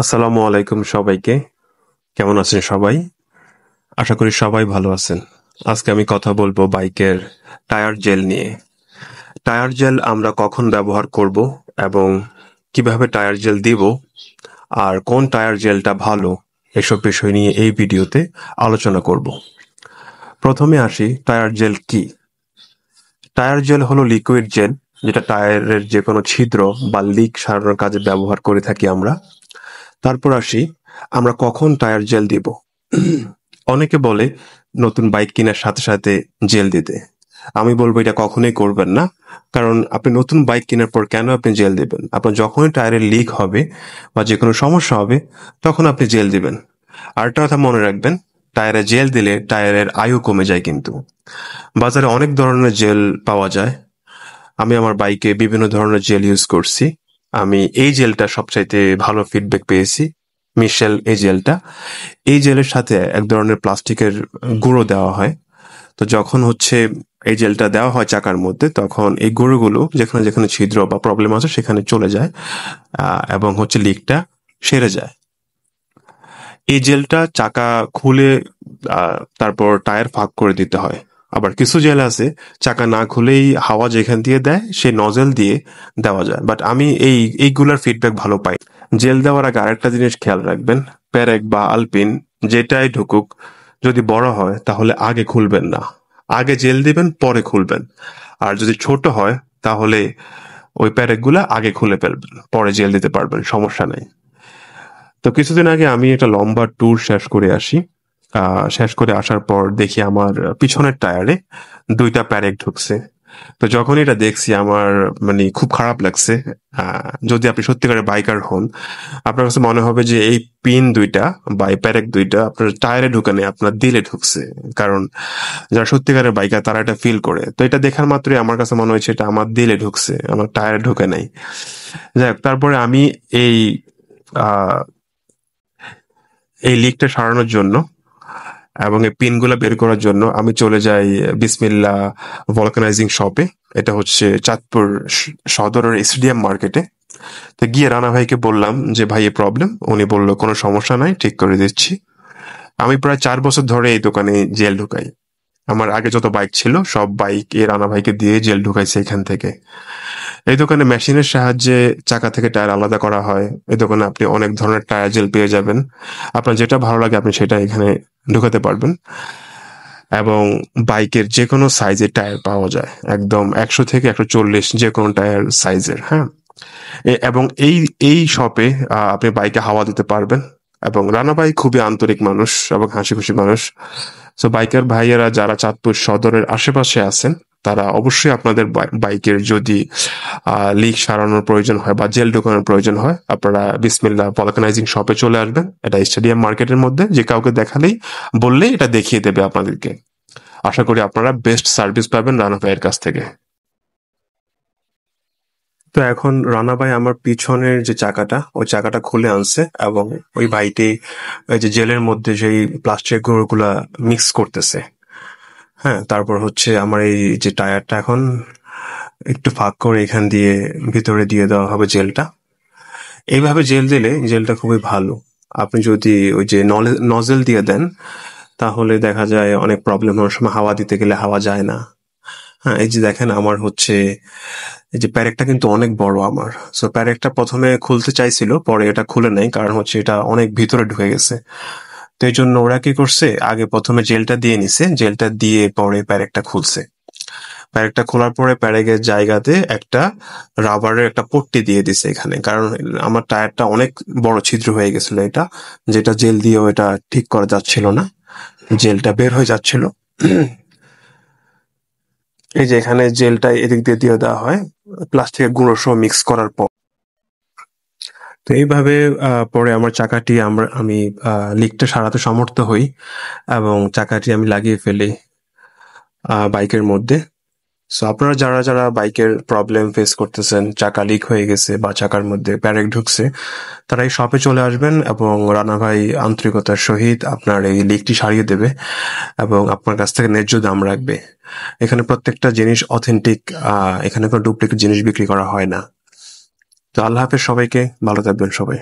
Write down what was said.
আসসালামু আলাইকুম সবাইকে। কেমন আছেন সবাই? আশা করি সবাই ভালো আছেন। আজকে আমি কথা বলবো বাইকের টায়ার জেল নিয়ে। টায়ার জেল আমরা কখন ব্যবহার করব এবং কিভাবে টায়ার জেল দিব আর কোন টায়ার জেলটা ভালো, এসব বিষয় নিয়ে এই ভিডিওতে আলোচনা করব। প্রথমে আসি, টায়ার জেল কি? টায়ার জেল হলো লিকুইড জেল, যেটা টায়ারের যে কোনো ছিদ্র বা লিক সারানোর কাজে ব্যবহার করে থাকি আমরা। তারপর আসি, আমরা কখন টায়ার জেল দিব। অনেকে বলে নতুন বাইক কেনার সাথে সাথে জেল দিতে। আমি বলবো এটা কখনোই করবেন না। কারণ আপনি নতুন বাইক কেনার পর কেন আপনি জেল দিবেন? আপনার যখনই টায়ারের লিক হবে বা যে কোনো সমস্যা হবে, তখন আপনি জেল দিবেন। আরেকটা কথা মনে রাখবেন, টায়ারে জেল দিলে টায়ারের আয়ু কমে যায় কিন্তু। বাজারে অনেক ধরনের জেল পাওয়া যায়। আমি আমার বাইকে বিভিন্ন ধরনের জেল ইউজ করছি। আমি এই জেলটা সবচাইতে ভালো ফিডব্যাক পেয়েছি, মিশেল এই জেলটা। এই জেলের সাথে এক ধরনের প্লাস্টিকের গুঁড়ো দেওয়া হয়। তো যখন এই জেলটা দেওয়া হয় চাকার মধ্যে, তখন এই গুঁড়োগুলো যেখানে যেখানে ছিদ্র বা প্রবলেম আছে সেখানে চলে যায় এবং লিকটা সেরে যায়। এই জেলটা চাকা খুলে তারপর টায়ার ফাঁক করে দিতে হয়। আবার কিছু জেল আছে চাকা না খুলেই হাওয়া যেখান দিয়ে দেয় সেই নজেল দিয়ে দেওয়া যায়, বাট আমি এইগুলার ফিডব্যাক ভালো পাই। জেল দেওয়ার আগে আরেকটা জিনিস খেয়াল রাখবেন, প্যারেক বা আলপিন যেটাই ঢুকুক, যদি বড় হয় তাহলে আগে খুলবেন না। আগে জেল দিবেন, পরে খুলবেন। আর যদি ছোট হয় তাহলে ওই প্যারেকগুলা আগে খুলে ফেলবেন, পরে জেল দিতে পারবেন, সমস্যা নাই। তো কিছুদিন আগে আমি একটা লম্বা ট্যুর শেষ করে আসি। শেষ করে আসার পর দেখি আমার পিছনের টায়ারে দুইটা প্যারেক ঢুকছে। তো যখন এটা দেখছি আমার মানে খুব খারাপ লাগছে। যদি আপনি সত্যিকারের বাইকার হন, আপনার কাছে মনে হবে যে এই পিন দুইটা বা এই প্যারেক দুইটা আপনার টায়ারে ঢুকে নেই, আপনার দিলে ঢুকছে। কারণ যারা সত্যিকারের বাইকার তারা এটা ফিল করে। তো এটা দেখার মাত্রই আমার কাছে মনে হয়েছে এটা আমার দিলে ঢুকছে, আমার টায়ারে ঢুকে নাই। যাই হোক, তারপরে আমি এই আহ এই লিকটা সারানোর জন্য এবং এই পিনগুলো বের করার জন্য আমি চলে যাই বিসমিল্লা ভলকানাইজিং শপে। এটা হচ্ছে চাঁদপুর সদরের স্টেডিয়াম মার্কেটে। তো গিয়ে রানা ভাইকে বললাম যে ভাই এই প্রবলেম। উনি বললো কোনো সমস্যা নাই, ঠিক করে দিচ্ছি। আমি প্রায় 4 বছর ধরে এই দোকানে জেল ঢুকাই। আমার আগে যত বাইক ছিল সব বাইক এই রানা ভাইকে দিয়ে জেল ঢুকাইছে এখান থেকে। এই দোকানে মেশিনের সাহায্যে চাকা থেকে টায়ার আলাদা করা হয়। এই দোকানে আপনি অনেক ধরনের টায়ার জেল পেয়ে যাবেন। আপনার যেটা ভালো লাগে আপনি সেটা এখানে ঢুকাতে পারবেন। এবং বাইকের যে কোনো সাইজের টায়ার পাওয়া যায়, একদম 100 থেকে 140 যে কোনো টায়ার সাইজের। হ্যাঁ, এবং এই শপে আপনি বাইকে হাওয়া দিতে পারবেন। এবং রানা ভাই খুবই আন্তরিক মানুষ এবং হাসি খুশি মানুষ। তো বাইকার ভাইয়েরা যারা চাঁদপুর সদরের আশেপাশে আছেন, তারা অবশ্যই আপনাদের বাইকের যদি লিক সারানোর প্রয়োজন হয় বা জেল ঢোকানোর প্রয়োজন হয়, আপনারা বিসমিল্লা ভলকানাইজিং শপে চলে আসবেন। এটা স্টেডিয়াম মার্কেটের মধ্যে, যে কাউকে দেখালেই বললেই এটা দেখিয়ে দেবে আপনাদেরকে। আশা করি আপনারা বেস্ট সার্ভিস পাবেন রানা ভাইয়ের কাছ থেকে। তো এখন রানা ভাই আমার পিছনের যে চাকাটা, ওই চাকাটা খুলে আনছে এবং ওই ভাইটি ওই যে জেলের মধ্যে যেই প্লাস্টিক গুঁড়োগুলা মিক্স করতেছে। হ্যাঁ, তারপর আমার এই যে টায়ারটা এখন একটু ফাঁক করে এখান দিয়ে ভিতরে দিয়ে দেওয়া হবে জেলটা। এইভাবে জেল দিলে জেলটা খুবই ভালো। আপনি যদি ওই যে নজেল দিয়ে দেন, তাহলে দেখা যায় অনেক প্রবলেম। অনেক সময় হাওয়া দিতে গেলে হাওয়া যায় না। হ্যাঁ, এই যে দেখেন আমার এই যে প্যারেকটা কিন্তু অনেক বড় আমার। সো প্যারেকটা প্রথমে খুলতে চাইছিল, পরে এটা খুলে নেয়, কারণ এটা অনেক ভিতরে ঢুকে গেছে। তো এই জন্য ওরা কি করছে, আগে প্রথমে জেলটা দিয়ে নিছে, জেলটা দিয়ে পরে প্যারেকটা খুলছে। প্যারেকটা খোলার পরে প্যারেকের জায়গাতে একটা রাবারের একটা পট্টি দিয়ে দিছে এখানে, কারণ আমার টায়ারটা অনেক বড় ছিদ্র হয়ে গেছিল এটা, যেটা জেল দিয়েও এটা ঠিক করা যাচ্ছিল না, জেলটা বের হয়ে যাচ্ছিল। এই যে এখানে জেলটা এদিক দিয়ে দিয়ে দেওয়া হয় প্লাস্টিকের গুঁড়ো সহ মিক্স করার পর। তো এইভাবে পরে আমার চাকাটি আমি লিকটা সারাতে সমর্থ হই এবং চাকাটি আমি লাগিয়ে ফেলি বাইকের মধ্যে। সো আপনারা যারা যারা বাইকের প্রবলেম ফেস করতেছেন, চাকা লিক হয়ে গেছে বা চাকার মধ্যে প্যারেক ঢুকছে, তারা এই শপে চলে আসবেন এবং রানা ভাই আন্তরিকতার সহিত আপনার এই লিকটি সারিয়ে দেবে এবং আপনার কাছ থেকে ন্যায্য দাম রাখবে। এখানে প্রত্যেকটা জিনিস অথেন্টিক, এখানে কোনো ডুপ্লিকেট জিনিস বিক্রি করা হয় না। তো আল্লাহ হাফেজ সবাইকে, ভালো থাকবেন সবাই।